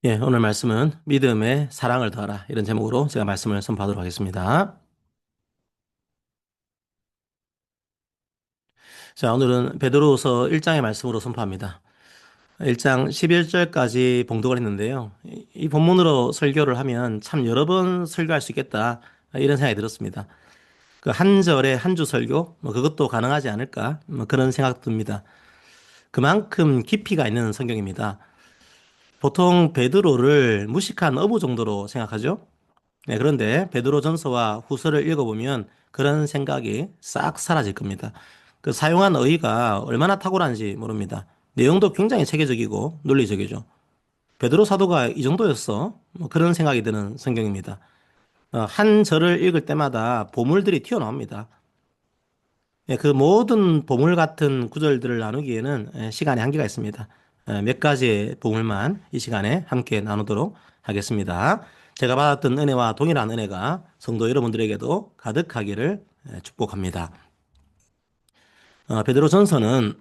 예, 오늘 말씀은 믿음에 사랑을 더하라. 이런 제목으로 제가 말씀을 선포하도록 하겠습니다. 자, 오늘은 베드로후서 1장의 말씀으로 선포합니다. 1장 11절까지 봉독을 했는데요. 이 본문으로 설교를 하면 참 여러 번 설교할 수 있겠다. 이런 생각이 들었습니다. 그 한 절에 한 주 설교, 그것도 가능하지 않을까? 그런 생각 듭니다. 그만큼 깊이가 있는 성경입니다. 보통 베드로를 무식한 어부 정도로 생각하죠. 네, 그런데 베드로전서와 후서를 읽어보면 그런 생각이 싹 사라질 겁니다. 그 사용한 어휘가 얼마나 탁월한지 모릅니다. 내용도 굉장히 체계적이고 논리적이죠. 베드로 사도가 이 정도였어? 그런 생각이 드는 성경입니다. 한 절을 읽을 때마다 보물들이 튀어나옵니다. 예, 그 모든 보물 같은 구절들을 나누기에는 시간의 한계가 있습니다. 몇 가지의 보물만 이 시간에 함께 나누도록 하겠습니다. 제가 받았던 은혜와 동일한 은혜가 성도 여러분들에게도 가득하기를 축복합니다. 베드로전서는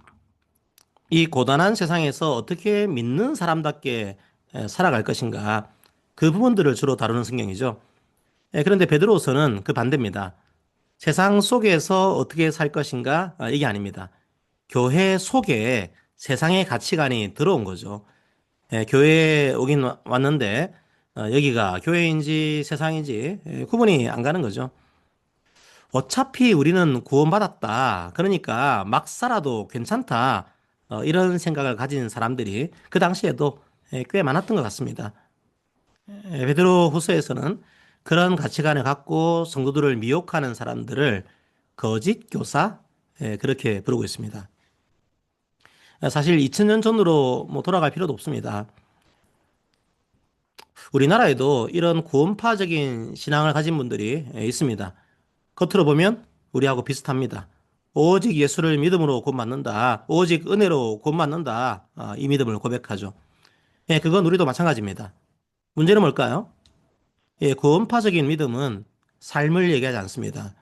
이 고단한 세상에서 어떻게 믿는 사람답게 살아갈 것인가 그 부분들을 주로 다루는 성경이죠. 그런데 베드로서는 그 반대입니다. 세상 속에서 어떻게 살 것인가 이게 아닙니다. 교회 속에 세상의 가치관이 들어온 거죠. 교회에 오긴 왔는데 여기가 교회인지 세상인지 구분이 안 가는 거죠. 어차피 우리는 구원받았다. 그러니까 막 살아도 괜찮다. 이런 생각을 가진 사람들이 그 당시에도 꽤 많았던 것 같습니다. 베드로 후서에서는 그런 가치관을 갖고 성도들을 미혹하는 사람들을 거짓 교사 그렇게 부르고 있습니다. 사실 2000년 전으로 뭐 돌아갈 필요도 없습니다. 우리나라에도 이런 구원파적인 신앙을 가진 분들이 있습니다. 겉으로 보면 우리하고 비슷합니다. 오직 예수를 믿음으로 구원받는다. 오직 은혜로 구원받는다. 이 믿음을 고백하죠. 예, 그건 우리도 마찬가지입니다. 문제는 뭘까요? 예, 구원파적인 믿음은 삶을 얘기하지 않습니다.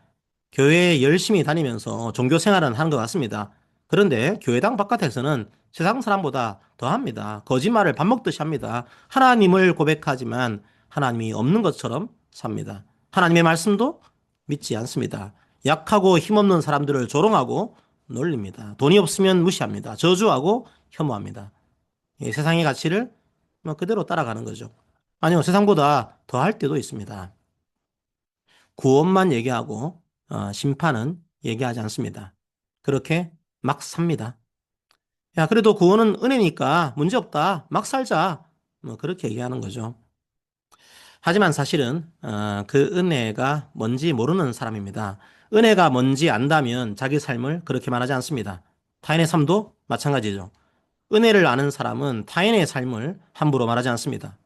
교회에 열심히 다니면서 종교 생활은 하는 것 같습니다. 그런데 교회당 바깥에서는 세상 사람보다 더 합니다. 거짓말을 밥 먹듯이 합니다. 하나님을 고백하지만 하나님이 없는 것처럼 삽니다. 하나님의 말씀도 믿지 않습니다. 약하고 힘없는 사람들을 조롱하고 놀립니다. 돈이 없으면 무시합니다. 저주하고 혐오합니다. 이 세상의 가치를 뭐 그대로 따라가는 거죠. 아니요, 세상보다 더 할 때도 있습니다. 구원만 얘기하고 심판은 얘기하지 않습니다. 그렇게 막 삽니다. 야, 그래도 구원은 은혜니까 문제없다. 막 살자. 뭐 그렇게 얘기하는 거죠. 하지만 사실은 그 은혜가 뭔지 모르는 사람입니다. 은혜가 뭔지 안다면 자기 삶을 그렇게 말하지 않습니다. 타인의 삶도 마찬가지죠. 은혜를 아는 사람은 타인의 삶을 함부로 말하지 않습니다.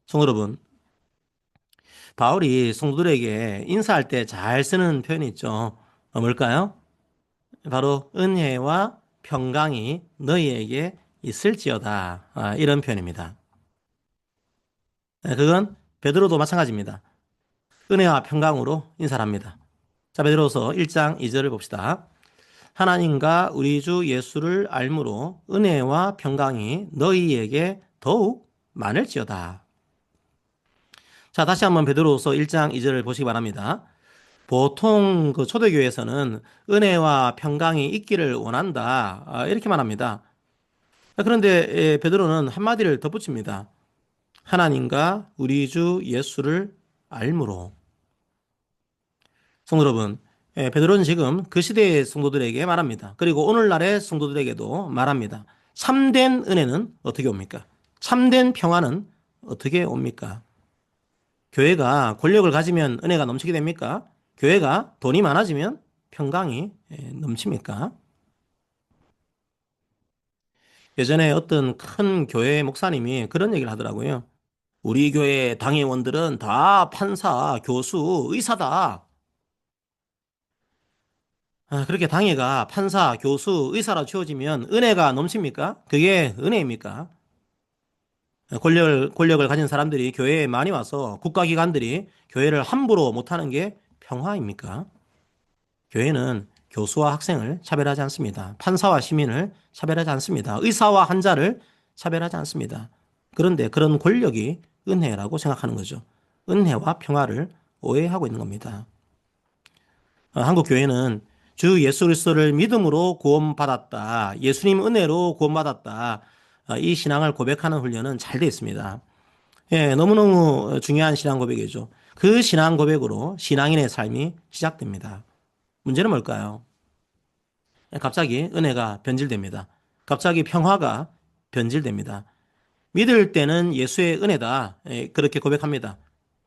성도 여러분, 바울이 성도들에게 인사할 때 잘 쓰는 표현이 있죠. 뭘까요? 바로 은혜와 평강이 너희에게 있을지어다. 이런 표현입니다. 그건 베드로도 마찬가지입니다. 은혜와 평강으로 인사를 합니다. 자, 베드로서 1장 2절을 봅시다. 하나님과 우리 주 예수를 알므로 은혜와 평강이 너희에게 더욱 많을지어다. 자, 다시 한번 베드로서 1장 2절을 보시기 바랍니다. 보통 그 초대교회에서는 은혜와 평강이 있기를 원한다. 이렇게 말합니다. 그런데 베드로는 한마디를 덧붙입니다. 하나님과 우리 주 예수를 알므로. 성도 여러분, 베드로는 지금 그 시대의 성도들에게 말합니다. 그리고 오늘날의 성도들에게도 말합니다. 참된 은혜는 어떻게 옵니까? 참된 평화는 어떻게 옵니까? 교회가 권력을 가지면 은혜가 넘치게 됩니까? 교회가 돈이 많아지면 평강이 넘칩니까? 예전에 어떤 큰 교회 목사님이 그런 얘기를 하더라고요. 우리 교회 당회원들은 다 판사, 교수, 의사다. 그렇게 당회가 판사, 교수, 의사로 채워지면 은혜가 넘칩니까? 그게 은혜입니까? 권력을 가진 사람들이 교회에 많이 와서 국가기관들이 교회를 함부로 못하는 게 평화입니까? 교회는 교수와 학생을 차별하지 않습니다. 판사와 시민을 차별하지 않습니다. 의사와 환자를 차별하지 않습니다. 그런데 그런 권력이 은혜라고 생각하는 거죠. 은혜와 평화를 오해하고 있는 겁니다. 한국 교회는 주 예수 그리스도를 믿음으로 구원받았다. 예수님 은혜로 구원받았다. 이 신앙을 고백하는 훈련은 잘 되어 있습니다. 예, 너무너무 중요한 신앙 고백이죠. 그 신앙 고백으로 신앙인의 삶이 시작됩니다. 문제는 뭘까요? 갑자기 은혜가 변질됩니다. 갑자기 평화가 변질됩니다. 믿을 때는 예수의 은혜다. 예, 그렇게 고백합니다.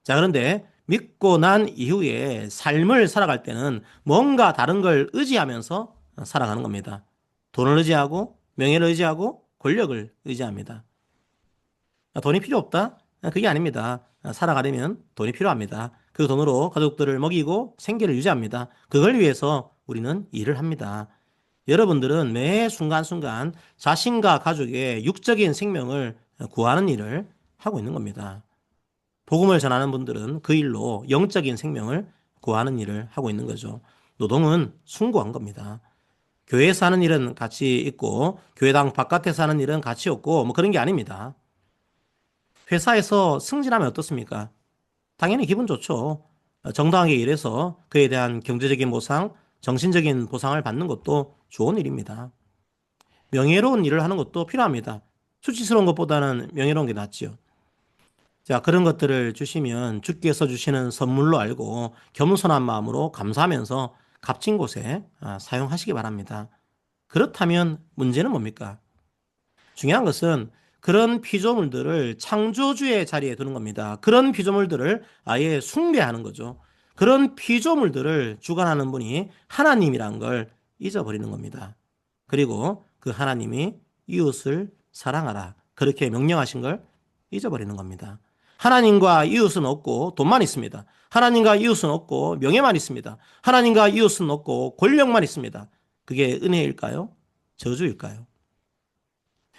자, 그런데 믿고 난 이후에 삶을 살아갈 때는 뭔가 다른 걸 의지하면서 살아가는 겁니다. 돈을 의지하고, 명예를 의지하고, 권력을 의지합니다. 돈이 필요 없다? 그게 아닙니다. 살아가려면 돈이 필요합니다. 그 돈으로 가족들을 먹이고 생계를 유지합니다. 그걸 위해서 우리는 일을 합니다. 여러분들은 매 순간순간 자신과 가족의 육적인 생명을 구하는 일을 하고 있는 겁니다. 복음을 전하는 분들은 그 일로 영적인 생명을 구하는 일을 하고 있는 거죠. 노동은 숭고한 겁니다. 교회에서 하는 일은 가치 있고 교회당 바깥에서 하는 일은 가치 없고 뭐 그런 게 아닙니다. 회사에서 승진하면 어떻습니까? 당연히 기분 좋죠. 정당하게 일해서 그에 대한 경제적인 보상, 정신적인 보상을 받는 것도 좋은 일입니다. 명예로운 일을 하는 것도 필요합니다. 수치스러운 것보다는 명예로운 게 낫지요. 자, 그런 것들을 주시면 주께서 주시는 선물로 알고 겸손한 마음으로 감사하면서 값진 곳에 사용하시기 바랍니다. 그렇다면 문제는 뭡니까? 중요한 것은 그런 피조물들을 창조주의 자리에 두는 겁니다. 그런 피조물들을 아예 숭배하는 거죠. 그런 피조물들을 주관하는 분이 하나님이란 걸 잊어버리는 겁니다. 그리고 그 하나님이 이웃을 사랑하라. 그렇게 명령하신 걸 잊어버리는 겁니다. 하나님과 이웃은 없고 돈만 있습니다. 하나님과 이웃은 없고 명예만 있습니다. 하나님과 이웃은 없고 권력만 있습니다. 그게 은혜일까요? 저주일까요?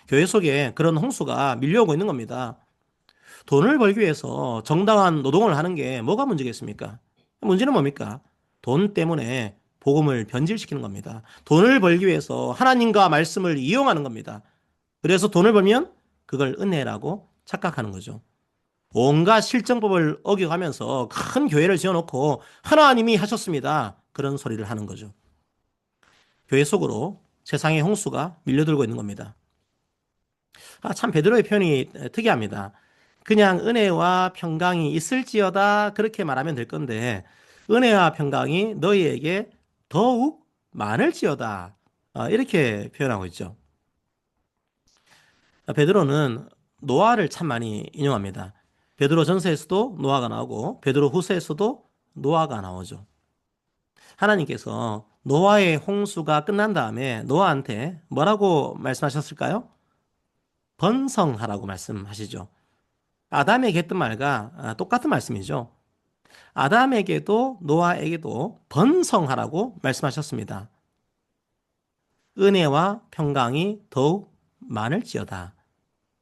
교회 속에 그런 홍수가 밀려오고 있는 겁니다. 돈을 벌기 위해서 정당한 노동을 하는 게 뭐가 문제겠습니까? 문제는 뭡니까? 돈 때문에 복음을 변질시키는 겁니다. 돈을 벌기 위해서 하나님과 말씀을 이용하는 겁니다. 그래서 돈을 벌면 그걸 은혜라고 착각하는 거죠. 온갖 실정법을 어겨가면서 큰 교회를 지어놓고 하나님이 하셨습니다. 그런 소리를 하는 거죠. 교회 속으로 세상의 홍수가 밀려들고 있는 겁니다. 참 베드로의 표현이 특이합니다. 그냥 은혜와 평강이 있을지어다 그렇게 말하면 될 건데 은혜와 평강이 너희에게 더욱 많을지어다 이렇게 표현하고 있죠. 베드로는 노아를 참 많이 인용합니다. 베드로 전서에서도 노아가 나오고 베드로 후서에서도 노아가 나오죠. 하나님께서 노아의 홍수가 끝난 다음에 노아한테 뭐라고 말씀하셨을까요? 번성하라고 말씀하시죠. 아담에게 했던 말과 똑같은 말씀이죠. 아담에게도 노아에게도 번성하라고 말씀하셨습니다. 은혜와 평강이 더욱 많을지어다.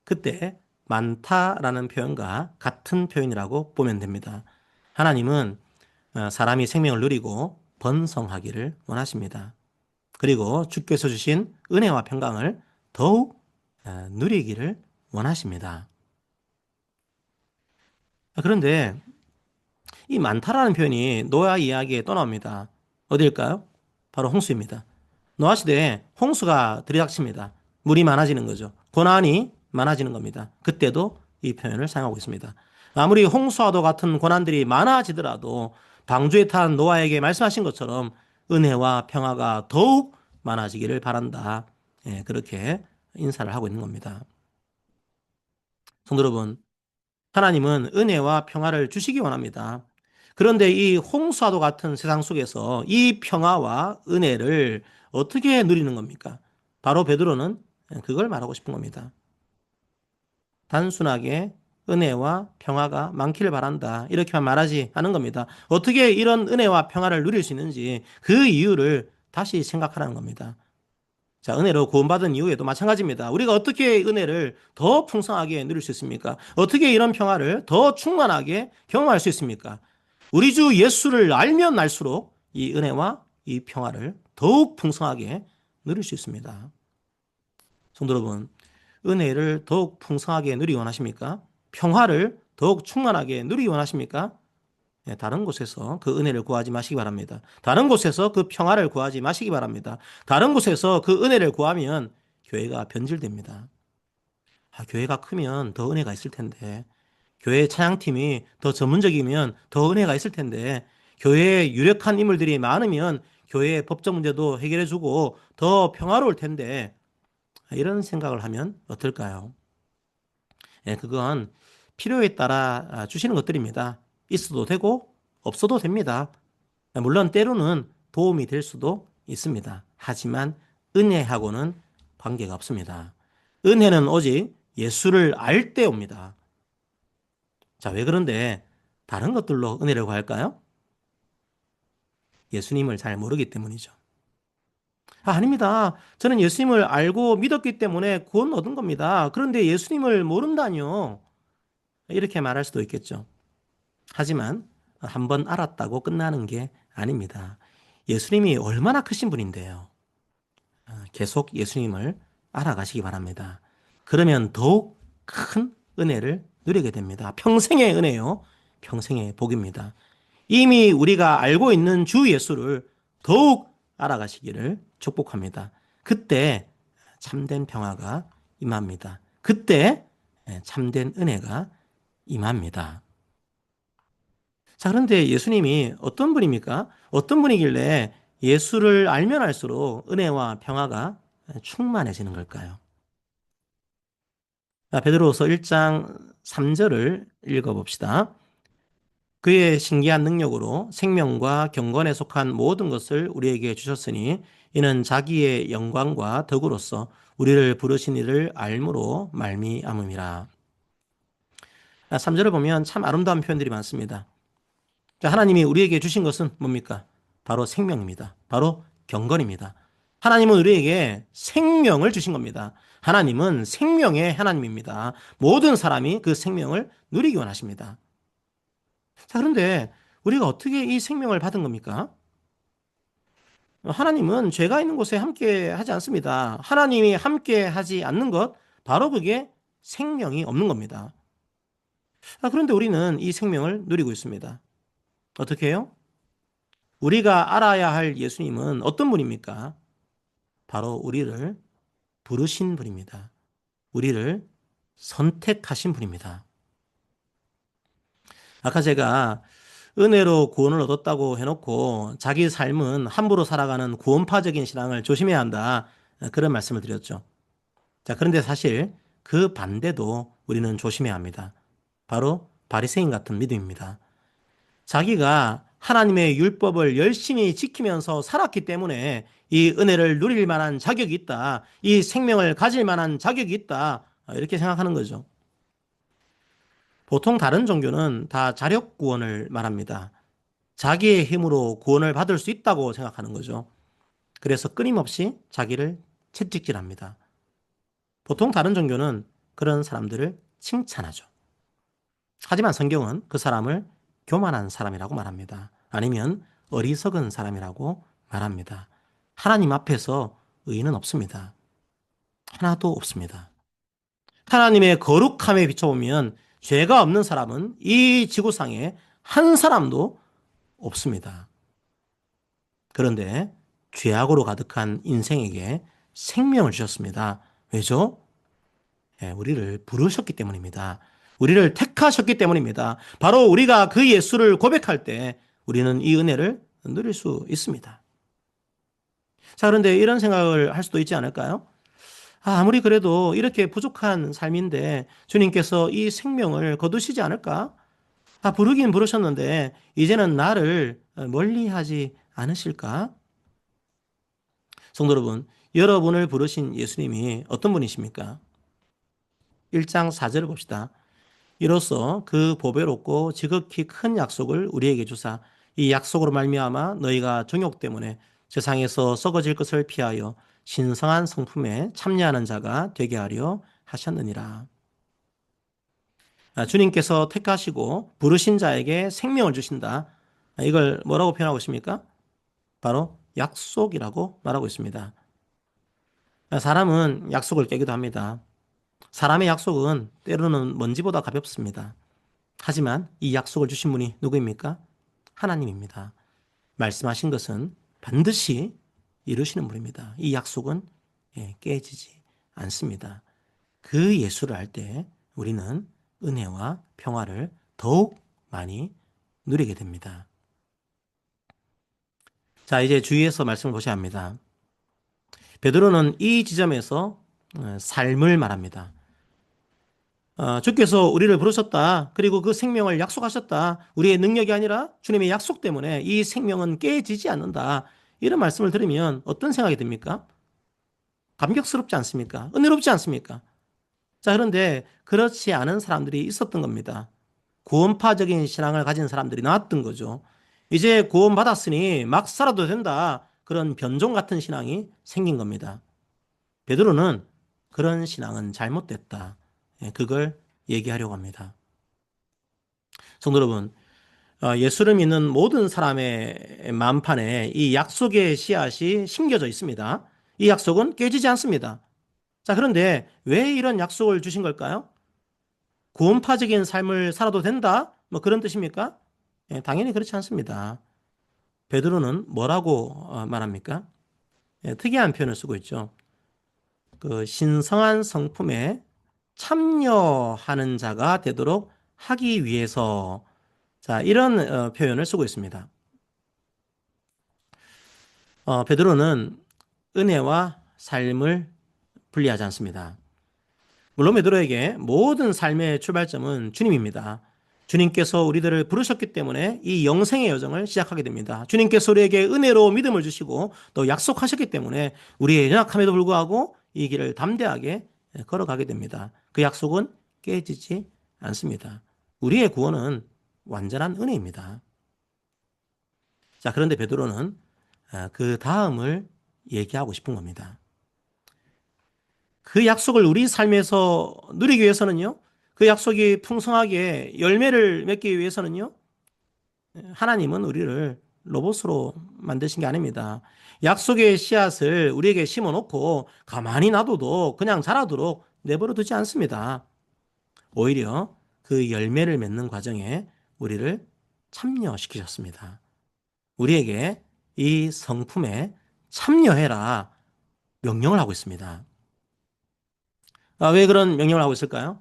그때 많다라는 표현과 같은 표현이라고 보면 됩니다. 하나님은 사람이 생명을 누리고 번성하기를 원하십니다. 그리고 주께서 주신 은혜와 평강을 더욱 누리기를 원하십니다. 그런데 이 많다라는 표현이 노아 이야기에 또 나옵니다. 어디일까요? 바로 홍수입니다. 노아 시대에 홍수가 들이닥칩니다. 물이 많아지는 거죠. 고난이 많아지는 겁니다. 그때도 이 표현을 사용하고 있습니다. 아무리 홍수와도 같은 고난들이 많아지더라도 방주에 탄 노아에게 말씀하신 것처럼 은혜와 평화가 더욱 많아지기를 바란다. 예, 그렇게 인사를 하고 있는 겁니다. 성도 여러분, 하나님은 은혜와 평화를 주시기 원합니다. 그런데 이 홍수와도 같은 세상 속에서 이 평화와 은혜를 어떻게 누리는 겁니까? 바로 베드로는 그걸 말하고 싶은 겁니다. 단순하게 은혜와 평화가 많기를 바란다. 이렇게만 말하지 않은 겁니다. 어떻게 이런 은혜와 평화를 누릴 수 있는지 그 이유를 다시 생각하라는 겁니다. 자, 은혜로 구원받은 이후에도 마찬가지입니다. 우리가 어떻게 은혜를 더 풍성하게 누릴 수 있습니까? 어떻게 이런 평화를 더 충만하게 경험할 수 있습니까? 우리 주 예수를 알면 알수록 이 은혜와 이 평화를 더욱 풍성하게 누릴 수 있습니다. 성도 여러분, 은혜를 더욱 풍성하게 누리기 원하십니까? 평화를 더욱 충만하게 누리기 원하십니까? 예, 다른 곳에서 그 은혜를 구하지 마시기 바랍니다. 다른 곳에서 그 평화를 구하지 마시기 바랍니다. 다른 곳에서 그 은혜를 구하면 교회가 변질됩니다. 교회가 크면 더 은혜가 있을 텐데, 교회 찬양팀이 더 전문적이면 더 은혜가 있을 텐데, 교회에 유력한 인물들이 많으면 교회의 법적 문제도 해결해주고 더 평화로울 텐데, 이런 생각을 하면 어떨까요? 예, 그건 필요에 따라 주시는 것들입니다. 있어도 되고 없어도 됩니다. 물론 때로는 도움이 될 수도 있습니다. 하지만 은혜하고는 관계가 없습니다. 은혜는 오직 예수를 알 때 옵니다. 자, 왜 그런데 다른 것들로 은혜를 구할까요? 예수님을 잘 모르기 때문이죠. 아닙니다. 저는 예수님을 알고 믿었기 때문에 구원 얻은 겁니다. 그런데 예수님을 모른다뇨. 이렇게 말할 수도 있겠죠. 하지만 한 번 알았다고 끝나는 게 아닙니다. 예수님이 얼마나 크신 분인데요. 계속 예수님을 알아가시기 바랍니다. 그러면 더욱 큰 은혜를 누리게 됩니다. 평생의 은혜요. 평생의 복입니다. 이미 우리가 알고 있는 주 예수를 더욱 알아가시기를 축복합니다. 그때 참된 평화가 임합니다. 그때 참된 은혜가 임합니다. 자, 그런데 예수님이 어떤 분입니까? 어떤 분이길래 예수를 알면 알수록 은혜와 평화가 충만해지는 걸까요? 자, 베드로후서 1장 3절을 읽어봅시다. 그의 신기한 능력으로 생명과 경건에 속한 모든 것을 우리에게 주셨으니 이는 자기의 영광과 덕으로서 우리를 부르신 이를 알므로 말미암음이라. 3절을 보면 참 아름다운 표현들이 많습니다. 하나님이 우리에게 주신 것은 뭡니까? 바로 생명입니다. 바로 경건입니다. 하나님은 우리에게 생명을 주신 겁니다. 하나님은 생명의 하나님입니다. 모든 사람이 그 생명을 누리기 원하십니다. 자, 그런데 우리가 어떻게 이 생명을 받은 겁니까? 하나님은 죄가 있는 곳에 함께 하지 않습니다. 하나님이 함께 하지 않는 것, 바로 그게 생명이 없는 겁니다. 그런데 우리는 이 생명을 누리고 있습니다. 어떻게 해요? 우리가 알아야 할 예수님은 어떤 분입니까? 바로 우리를 부르신 분입니다. 우리를 선택하신 분입니다. 아까 제가 은혜로 구원을 얻었다고 해놓고 자기 삶은 함부로 살아가는 구원파적인 신앙을 조심해야 한다. 그런 말씀을 드렸죠. 자, 그런데 사실 그 반대도 우리는 조심해야 합니다. 바로 바리새인 같은 믿음입니다. 자기가 하나님의 율법을 열심히 지키면서 살았기 때문에 이 은혜를 누릴 만한 자격이 있다. 이 생명을 가질 만한 자격이 있다. 이렇게 생각하는 거죠. 보통 다른 종교는 다 자력 구원을 말합니다. 자기의 힘으로 구원을 받을 수 있다고 생각하는 거죠. 그래서 끊임없이 자기를 채찍질합니다. 보통 다른 종교는 그런 사람들을 칭찬하죠. 하지만 성경은 그 사람을 교만한 사람이라고 말합니다. 아니면 어리석은 사람이라고 말합니다. 하나님 앞에서 의의는 없습니다. 하나도 없습니다. 하나님의 거룩함에 비춰보면 죄가 없는 사람은 이 지구상에 한 사람도 없습니다. 그런데 죄악으로 가득한 인생에게 생명을 주셨습니다. 왜죠? 우리를 부르셨기 때문입니다. 우리를 택하셨기 때문입니다. 바로 우리가 그 예수를 고백할 때 우리는 이 은혜를 누릴 수 있습니다. 자, 그런데 이런 생각을 할 수도 있지 않을까요? 아무리 그래도 이렇게 부족한 삶인데 주님께서 이 생명을 거두시지 않을까? 부르긴 부르셨는데 이제는 나를 멀리하지 않으실까? 성도 여러분, 여러분을 부르신 예수님이 어떤 분이십니까? 1장 4절을 봅시다. 이로써 그 보배롭고 지극히 큰 약속을 우리에게 주사 이 약속으로 말미암아 너희가 정욕 때문에 세상에서 썩어질 것을 피하여 신성한 성품에 참여하는 자가 되게 하려 하셨느니라. 주님께서 택하시고 부르신 자에게 생명을 주신다. 이걸 뭐라고 표현하고 있습니까? 바로 약속이라고 말하고 있습니다. 사람은 약속을 깨기도 합니다. 사람의 약속은 때로는 먼지보다 가볍습니다. 하지만 이 약속을 주신 분이 누구입니까? 하나님입니다. 말씀하신 것은 반드시 이루시는 분입니다. 이 약속은 깨지지 않습니다. 그 예수를 알 때 우리는 은혜와 평화를 더욱 많이 누리게 됩니다. 자, 이제 주위에서 말씀을 보셔야 합니다. 베드로는 이 지점에서 삶을 말합니다. 주께서 우리를 부르셨다. 그리고 그 생명을 약속하셨다. 우리의 능력이 아니라 주님의 약속 때문에 이 생명은 깨지지 않는다. 이런 말씀을 들으면 어떤 생각이 듭니까? 감격스럽지 않습니까? 은혜롭지 않습니까? 자, 그런데 그렇지 않은 사람들이 있었던 겁니다. 구원파적인 신앙을 가진 사람들이 나왔던 거죠. 이제 구원받았으니 막 살아도 된다. 그런 변종 같은 신앙이 생긴 겁니다. 베드로는 그런 신앙은 잘못됐다. 그걸 얘기하려고 합니다. 성도 여러분, 예수를 믿는 모든 사람의 만판에 이 약속의 씨앗이 심겨져 있습니다. 이 약속은 깨지지 않습니다. 자, 그런데 왜 이런 약속을 주신 걸까요? 구원파적인 삶을 살아도 된다? 뭐 그런 뜻입니까? 당연히 그렇지 않습니다. 베드로는 뭐라고 말합니까? 특이한 표현을 쓰고 있죠. 그 신성한 성품에 참여하는 자가 되도록 하기 위해서 자, 이런 표현을 쓰고 있습니다. 베드로는 은혜와 삶을 분리하지 않습니다. 물론 베드로에게 모든 삶의 출발점은 주님입니다. 주님께서 우리들을 부르셨기 때문에 이 영생의 여정을 시작하게 됩니다. 주님께서 우리에게 은혜로 믿음을 주시고 또 약속하셨기 때문에 우리의 연약함에도 불구하고 이 길을 담대하게 걸어가게 됩니다. 그 약속은 깨지지 않습니다. 우리의 구원은 완전한 은혜입니다. 자, 그런데 베드로는 그 다음을 얘기하고 싶은 겁니다. 그 약속을 우리 삶에서 누리기 위해서는요, 그 약속이 풍성하게 열매를 맺기 위해서는요, 하나님은 우리를 로봇으로 만드신 게 아닙니다. 약속의 씨앗을 우리에게 심어 놓고 가만히 놔둬도 그냥 자라도록 내버려 두지 않습니다. 오히려 그 열매를 맺는 과정에 우리를 참여시키셨습니다. 우리에게 이 성품에 참여해라 명령을 하고 있습니다. 왜 그런 명령을 하고 있을까요?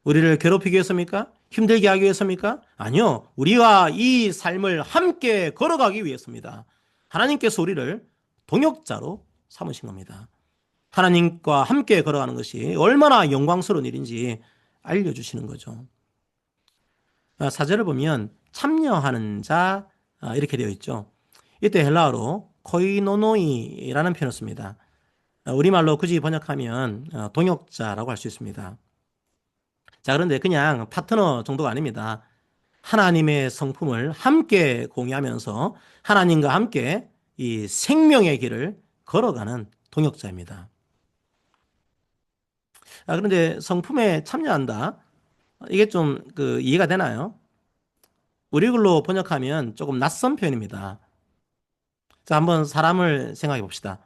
우리를 괴롭히기 위해서입니까? 힘들게 하기 위해서입니까? 아니요. 우리와 이 삶을 함께 걸어가기 위해서입니다. 하나님께서 우리를 동역자로 삼으신 겁니다. 하나님과 함께 걸어가는 것이 얼마나 영광스러운 일인지 알려주시는 거죠. 사절을 보면 참여하는 자 이렇게 되어 있죠. 이때 헬라어로 코이노노이라는 표현을 씁니다. 우리말로 굳이 번역하면 동역자라고 할 수 있습니다. 자, 그런데 그냥 파트너 정도가 아닙니다. 하나님의 성품을 함께 공유하면서 하나님과 함께 이 생명의 길을 걸어가는 동역자입니다. 그런데 성품에 참여한다. 이게 좀 이해가 되나요? 우리 글로 번역하면 조금 낯선 표현입니다. 자, 한번 사람을 생각해 봅시다.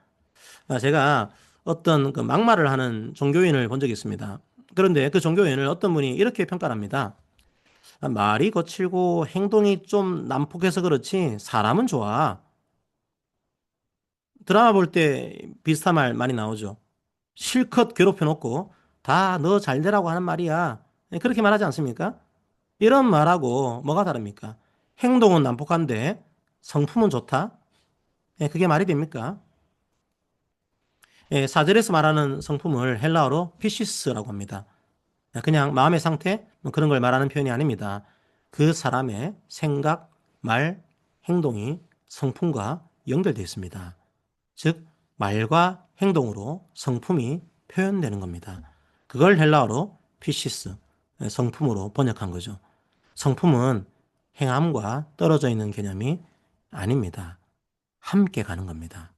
제가 어떤 그 막말을 하는 종교인을 본 적이 있습니다. 그런데 그 종교인을 어떤 분이 이렇게 평가를 합니다. 말이 거칠고 행동이 좀 난폭해서 그렇지 사람은 좋아. 드라마 볼 때 비슷한 말 많이 나오죠. 실컷 괴롭혀 놓고 다 너 잘 되라고 하는 말이야. 그렇게 말하지 않습니까? 이런 말하고 뭐가 다릅니까? 행동은 난폭한데 성품은 좋다? 그게 말이 됩니까? 사절에서 말하는 성품을 헬라어로 피시스라고 합니다. 그냥 마음의 상태 뭐 그런 걸 말하는 표현이 아닙니다. 그 사람의 생각, 말, 행동이 성품과 연결되어 있습니다. 즉 말과 행동으로 성품이 표현되는 겁니다. 그걸 헬라어로 피시스, 성품으로 번역한 거죠. 성품은 행함과 떨어져 있는 개념이 아닙니다. 함께 가는 겁니다.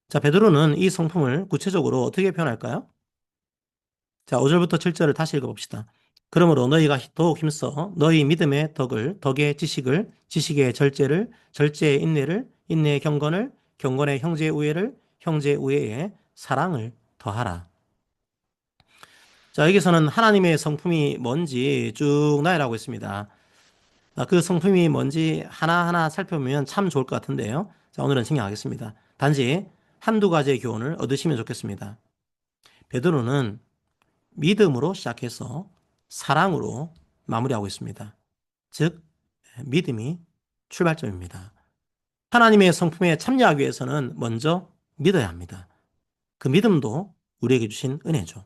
자, 베드로는 이 성품을 구체적으로 어떻게 표현할까요? 자, 5절부터 7절을 다시 읽어봅시다. 그러므로 너희가 더욱 힘써 너희 믿음의 덕을, 덕의 지식을, 지식의 절제를, 절제의 인내를, 인내의 경건을, 경건의 형제의 우애를, 형제의 우애에 사랑을 더하라. 자, 여기서는 하나님의 성품이 뭔지 쭉 나열하고 있습니다. 그 성품이 뭔지 하나하나 살펴보면 참 좋을 것 같은데요. 자, 오늘은 진행하겠습니다. 단지 한두 가지의 교훈을 얻으시면 좋겠습니다. 베드로는 믿음으로 시작해서 사랑으로 마무리하고 있습니다. 즉, 믿음이 출발점입니다. 하나님의 성품에 참여하기 위해서는 먼저 믿어야 합니다. 그 믿음도 우리에게 주신 은혜죠.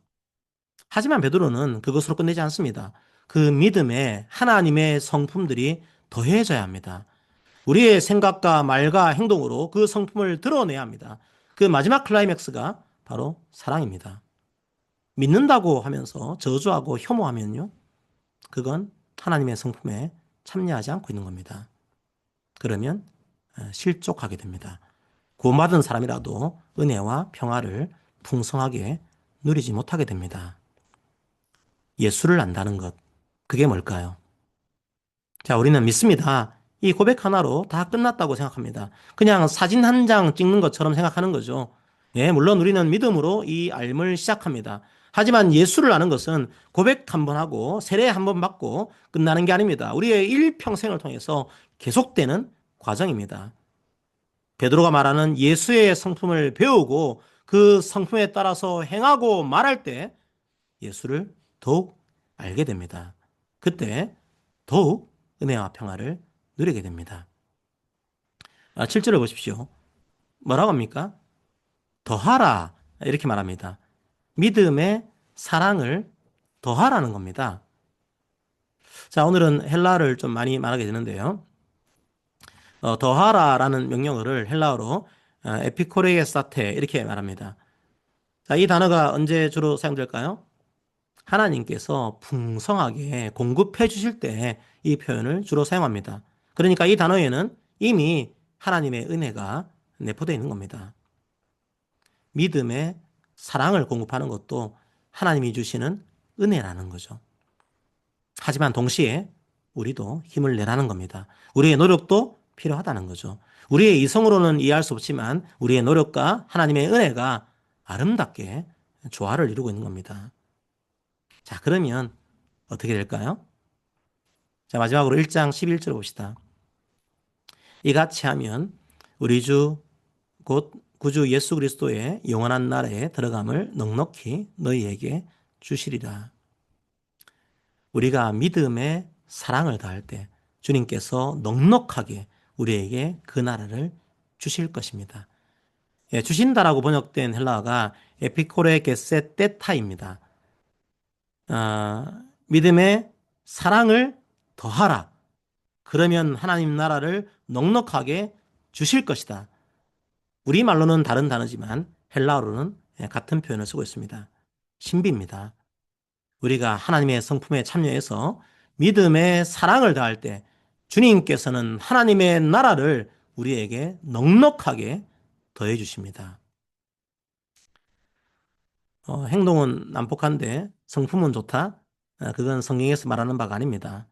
하지만 베드로는 그것으로 끝내지 않습니다. 그 믿음에 하나님의 성품들이 더해져야 합니다. 우리의 생각과 말과 행동으로 그 성품을 드러내야 합니다. 그 마지막 클라이맥스가 바로 사랑입니다. 믿는다고 하면서 저주하고 혐오하면요, 그건 하나님의 성품에 참여하지 않고 있는 겁니다. 그러면 실족하게 됩니다. 구원받은 사람이라도 은혜와 평화를 풍성하게 누리지 못하게 됩니다. 예수를 안다는 것, 그게 뭘까요? 자, 우리는 믿습니다. 이 고백 하나로 다 끝났다고 생각합니다. 그냥 사진 한 장 찍는 것처럼 생각하는 거죠. 예, 물론 우리는 믿음으로 이 삶을 시작합니다. 하지만 예수를 아는 것은 고백 한 번 하고 세례 한 번 받고 끝나는 게 아닙니다. 우리의 일평생을 통해서 계속되는 과정입니다. 베드로가 말하는 예수의 성품을 배우고 그 성품에 따라서 행하고 말할 때 예수를 더욱 알게 됩니다. 그때 더욱 은혜와 평화를 누리게 됩니다. 7절을 보십시오. 뭐라고 합니까? 더하라 이렇게 말합니다. 믿음의 사랑을 더하라는 겁니다. 자, 오늘은 헬라어를 좀 많이 말하게 되는데요. 더하라라는 명령어를 헬라어로 에피코레게사테 이렇게 말합니다. 자, 이 단어가 언제 주로 사용될까요? 하나님께서 풍성하게 공급해 주실 때 이 표현을 주로 사용합니다. 그러니까 이 단어에는 이미 하나님의 은혜가 내포되어 있는 겁니다. 믿음의 사랑을 공급하는 것도 하나님이 주시는 은혜라는 거죠. 하지만 동시에 우리도 힘을 내라는 겁니다. 우리의 노력도 필요하다는 거죠. 우리의 이성으로는 이해할 수 없지만 우리의 노력과 하나님의 은혜가 아름답게 조화를 이루고 있는 겁니다. 자, 그러면 어떻게 될까요? 자, 마지막으로 1장 11절 봅시다. 이같이 하면 우리 주 곧 구주 예수 그리스도의 영원한 나라에 들어감을 넉넉히 너희에게 주시리라. 우리가 믿음의 사랑을 다할 때 주님께서 넉넉하게 우리에게 그 나라를 주실 것입니다. 예, 주신다라고 번역된 헬라어가 에피코레 게세 테타입니다. 믿음의 사랑을 더하라. 그러면 하나님 나라를 넉넉하게 주실 것이다. 우리말로는 다른 단어지만 헬라어로는 같은 표현을 쓰고 있습니다. 신비입니다. 우리가 하나님의 성품에 참여해서 믿음의 사랑을 다할 때 주님께서는 하나님의 나라를 우리에게 넉넉하게 더해 주십니다. 행동은 난폭한데 성품은 좋다? 그건 성경에서 말하는 바가 아닙니다.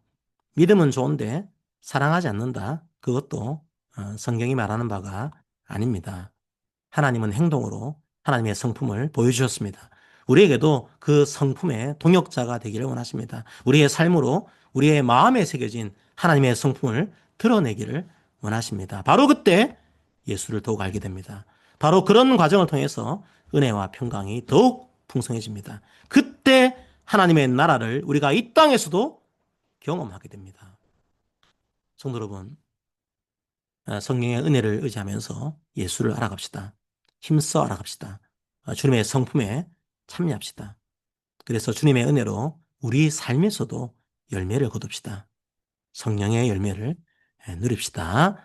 믿음은 좋은데 사랑하지 않는다? 그것도 성경이 말하는 바가 아닙니다. 하나님은 행동으로 하나님의 성품을 보여주셨습니다. 우리에게도 그 성품의 동역자가 되기를 원하십니다. 우리의 삶으로 우리의 마음에 새겨진 하나님의 성품을 드러내기를 원하십니다. 바로 그때 예수를 더욱 알게 됩니다. 바로 그런 과정을 통해서 은혜와 평강이 더욱 풍성해집니다. 그때 하나님의 나라를 우리가 이 땅에서도 경험하게 됩니다. 성도 여러분, 성령의 은혜를 의지하면서 예수를 알아갑시다. 힘써 알아갑시다. 주님의 성품에 참여합시다. 그래서 주님의 은혜로 우리 삶에서도 열매를 거둡시다. 성령의 열매를 누립시다.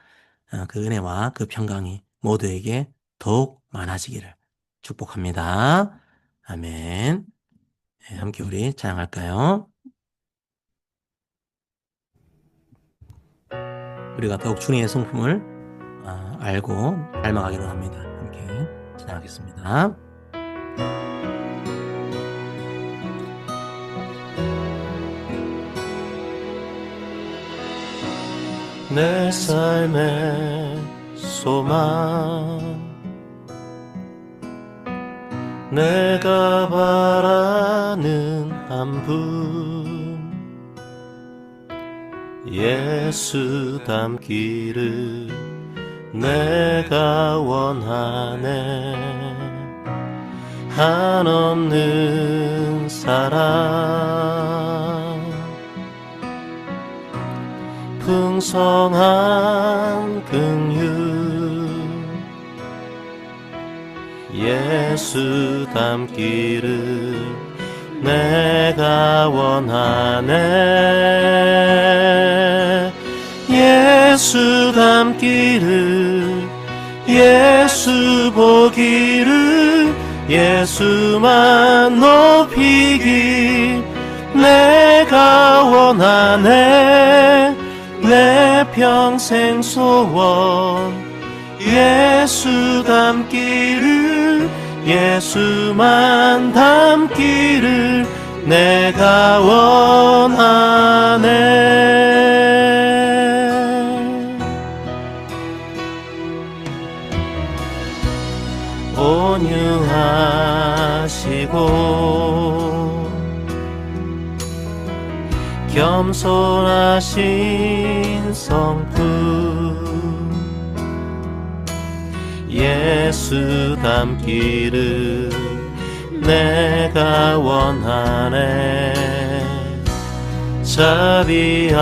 그 은혜와 그 평강이 모두에게 더욱 많아지기를 축복합니다. 아멘. 함께 우리 찬양할까요? 우리가 더욱 주님의 성품을 알고 닮아가기로 합니다. 함께 찬양하겠습니다. 내 삶의 소망 내가 바라는 한 분, 예수 닮기를 내가 원하네. 한없는 사랑, 풍성한 긍휼, 예수 닮기를 내가 원하네. 예수 닮기를, 예수 보기를, 예수만 높이기 내가 원하네. 내 평생 소원, 예수 닮기를, 예수만 닮기를 내가 원하네. 온유하시고 겸손하신 성품, 예수 닮기를 내가 원하네. 자비하시고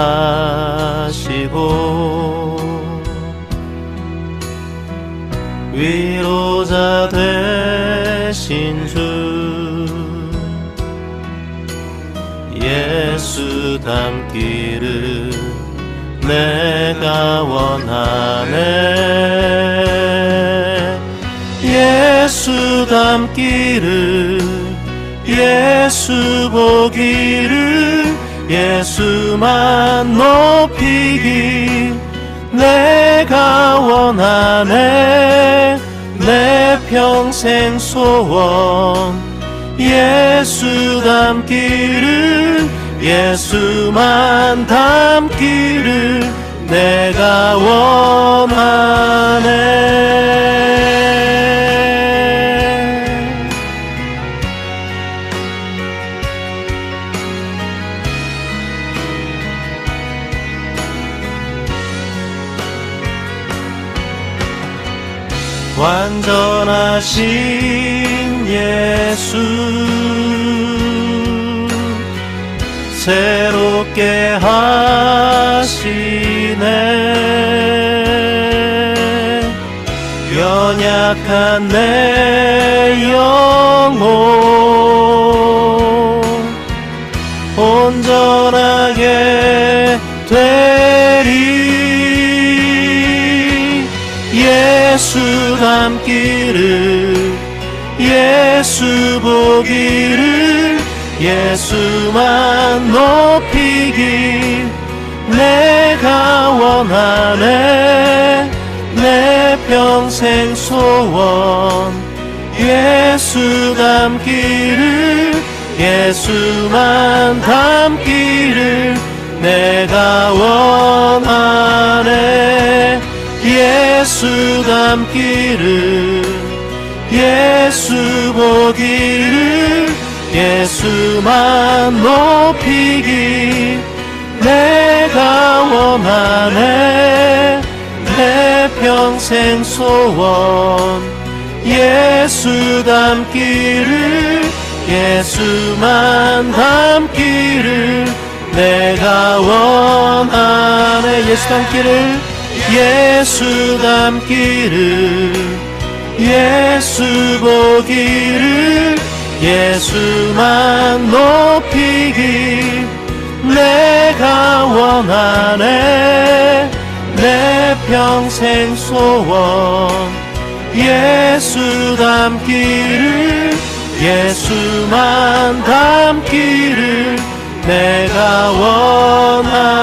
위로자 되신 주, 예수 닮기를 내가 원하네. 예수 닮기를, 예수 보기를, 예수만 높이기 내가 원하네. 내 평생 소원, 예수 닮기를, 예수만 닮기를 내가 원하네. 완전하신 예수, 새롭게 하시네. 연약한 내 영혼 온전하게 되리. 예수 닮기를, 예수 보기를, 예수만 높이기 내가 원하네. 내 평생 소원, 예수 닮기를, 예수만 닮기를 내가 원하네. 예수 닮기를, 예수 보기를, 예수만 높이기 내가 원하네. 내 평생 소원, 예수 닮기를, 예수만 닮기를 내가 원하네. 예수 닮기를, 예수 닮기를, 예수 보기를, 예수만 높이기 내가 원하네. 내 평생 소원, 예수 닮기를, 예수만 닮기를 내가 원하네.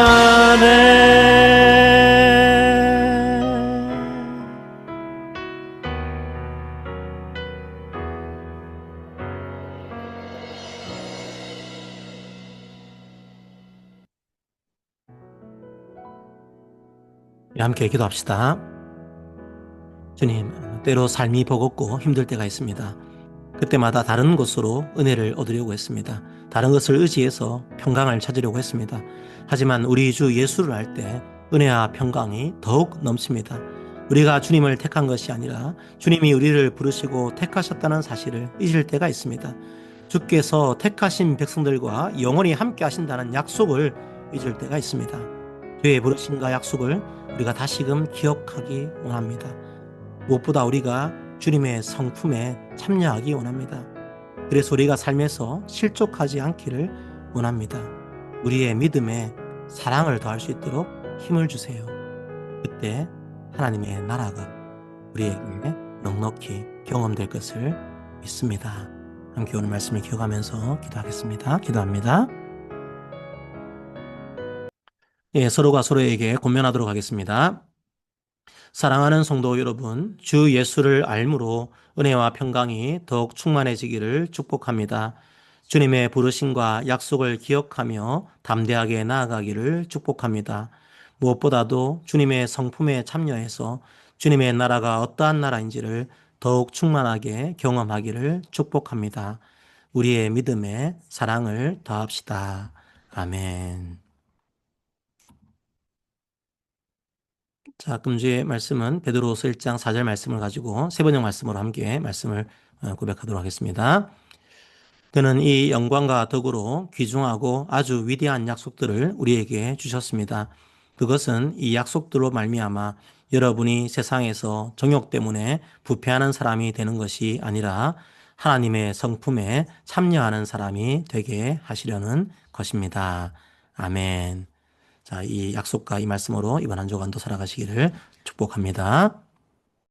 함께 기도합시다. 주님, 때로 삶이 버겁고 힘들 때가 있습니다. 그때마다 다른 것으로 은혜를 얻으려고 했습니다. 다른 것을 의지해서 평강을 찾으려고 했습니다. 하지만 우리 주 예수를 알 때 은혜와 평강이 더욱 넘칩니다. 우리가 주님을 택한 것이 아니라 주님이 우리를 부르시고 택하셨다는 사실을 잊을 때가 있습니다. 주께서 택하신 백성들과 영원히 함께 하신다는 약속을 잊을 때가 있습니다. 주의 부르심과 약속을 우리가 다시금 기억하기 원합니다. 무엇보다 우리가 주님의 성품에 참여하기 원합니다. 그래서 우리가 삶에서 실족하지 않기를 원합니다. 우리의 믿음에 사랑을 더할 수 있도록 힘을 주세요. 그때 하나님의 나라가 우리에게 넉넉히 경험될 것을 믿습니다. 함께 오늘 말씀을 기억하면서 기도하겠습니다. 기도합니다. 예, 서로가 서로에게 권면하도록 하겠습니다. 사랑하는 성도 여러분, 주 예수를 알므로 은혜와 평강이 더욱 충만해지기를 축복합니다. 주님의 부르심과 약속을 기억하며 담대하게 나아가기를 축복합니다. 무엇보다도 주님의 성품에 참여해서 주님의 나라가 어떠한 나라인지를 더욱 충만하게 경험하기를 축복합니다. 우리의 믿음에 사랑을 더합시다. 아멘. 자, 금주의 말씀은 베드로후서 1장 4절 말씀을 가지고 세 번역 말씀으로 함께 말씀을 고백하도록 하겠습니다. 그는 이 영광과 덕으로 귀중하고 아주 위대한 약속들을 우리에게 주셨습니다. 그것은 이 약속들로 말미암아 여러분이 세상에서 정욕 때문에 부패하는 사람이 되는 것이 아니라 하나님의 성품에 참여하는 사람이 되게 하시려는 것입니다. 아멘. 자, 이 약속과 이 말씀으로 이번 한 주간도 살아가시기를 축복합니다.